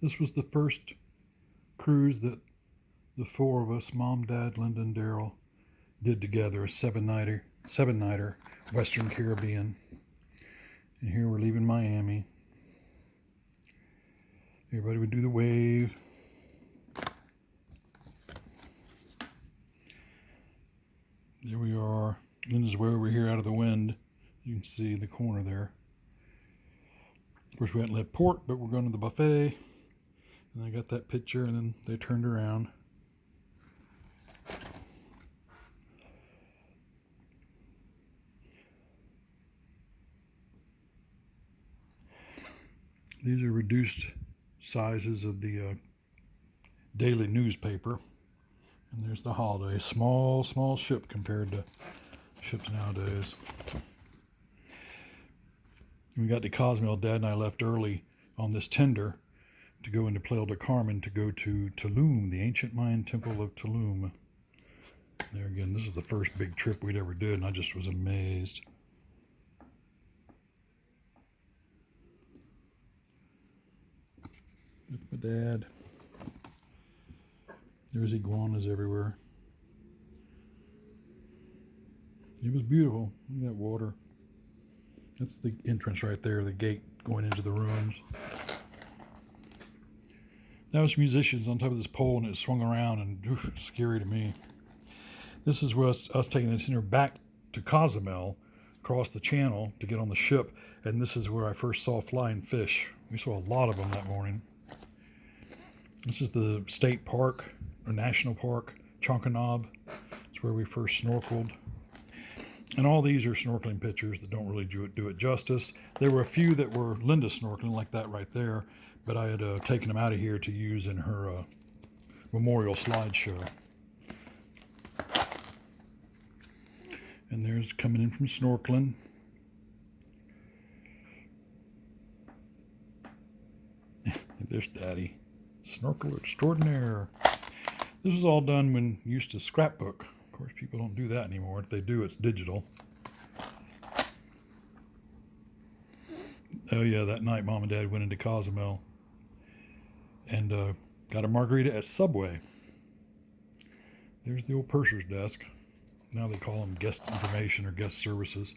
This was the first cruise that the four of us, Mom, Dad, Linda, and Daryl, did together, a seven-nighter, Western Caribbean. And here we're leaving Miami. Everybody would do the wave. There we are. Linda's way over here out of the wind. You can see the corner there. Of course, we hadn't left port, but we're going to the buffet. And I got that picture, and then they turned around. These are reduced sizes of the daily newspaper. And there's the Holiday. Small ship compared to ships nowadays. When we got to Cozumel, Dad and I left early on this tender to go into Playa del Carmen to go to Tulum, the ancient Mayan temple of Tulum. There again, this is the first big trip we'd ever did, and I just was amazed. With my dad. There's iguanas everywhere. It was beautiful. Look at that water. That's the entrance right there, the gate going into the ruins. That was musicians on top of this pole, and it swung around, and it was scary to me. This is us taking the tender back to Cozumel, across the channel to get on the ship, and this is where I first saw flying fish. We saw a lot of them that morning. This is the state park, or national park, Chonkanab. It's where we first snorkeled. And all these are snorkeling pictures that don't really do it justice. There were a few that were Linda snorkeling, like that right there, but I had taken them out of here to use in her memorial slideshow. And there's coming in from snorkeling. There's Daddy. Snorkel extraordinaire. This was all done when you used to scrapbook. Of course, people don't do that anymore. If they do, it's digital. Oh yeah, that night Mom and Dad went into Cozumel and got a margarita at Subway. There's the old purser's desk. Now they call them guest information or guest services.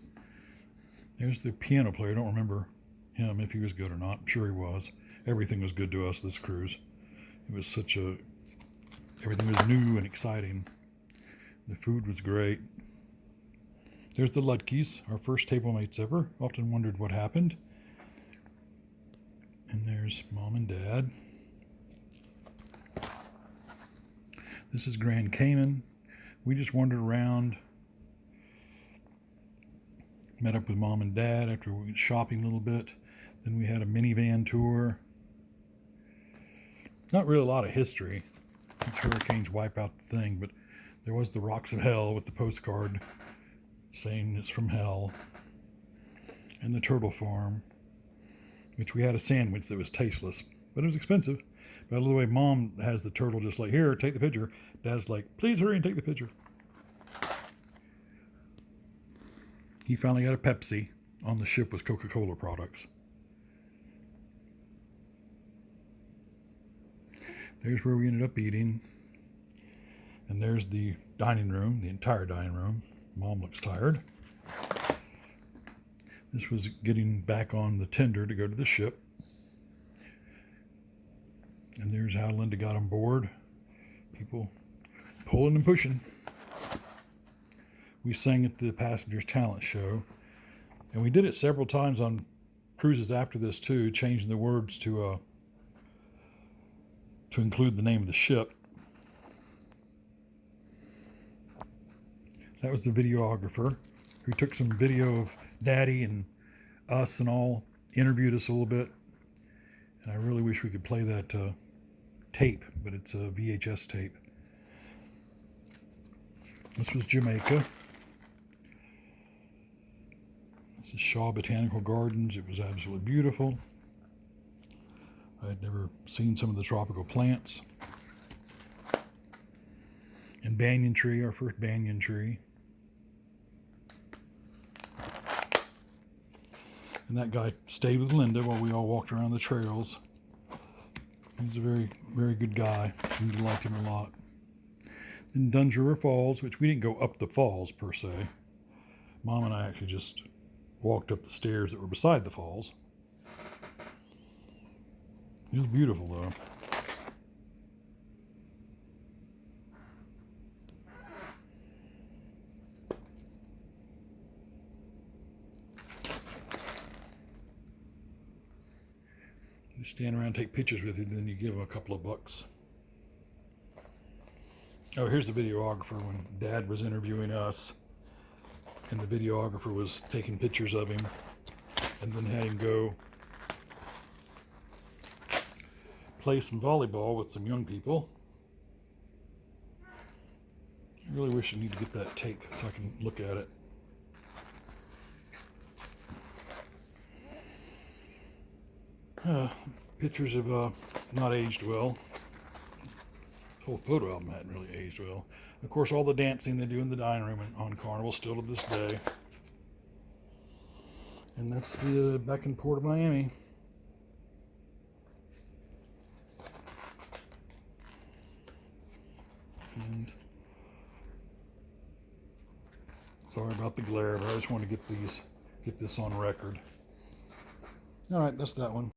There's the piano player. I don't remember him, if he was good or not. I'm sure he was. Everything was good to us this cruise. It was everything was new and exciting. The food was great. There's the Ludkeys, our first table mates ever. Often wondered what happened. And there's Mom and Dad. This is Grand Cayman. We just wandered around. Met up with Mom and Dad after we went shopping a little bit. Then we had a minivan tour. Not really a lot of history. These hurricanes wipe out the thing, but there was the Rocks of Hell with the postcard saying it's from hell. And the turtle farm, which we had a sandwich that was tasteless, but it was expensive. By the way, Mom has the turtle just like, here, take the picture. Dad's like, please hurry and take the picture. He finally got a Pepsi on the ship with Coca-Cola products. There's where we ended up eating. And there's the dining room, the entire dining room. Mom looks tired. This was getting back on the tender to go to the ship. And there's how Linda got on board. People pulling and pushing. We sang at the Passengers Talent Show. And we did it several times on cruises after this too, changing the words to include the name of the ship. That was the videographer who took some video of Daddy and us and all, interviewed us a little bit. And I really wish we could play that tape, but it's a VHS tape. This was Jamaica. This is Shaw Botanical Gardens. It was absolutely beautiful. I had never seen some of the tropical plants. And banyan tree, our first banyan tree. And that guy stayed with Linda while we all walked around the trails. He's a very, very good guy. I liked him a lot. Then Duns River Falls, which we didn't go up the falls per se. Mom and I actually just walked up the stairs that were beside the falls. It was beautiful though. You stand around and take pictures with you, then you give them a couple of bucks. Oh, here's the videographer when Dad was interviewing us, and the videographer was taking pictures of him, and then had him go play some volleyball with some young people. I really wish I need to get that tape so I can look at it. Pictures have not aged well. The whole photo album hadn't really aged well. Of course, all the dancing they do in the dining room on Carnival still to this day. And that's the back in Port of Miami. And sorry about the glare, but I just want to get this on record. All right, that's that one.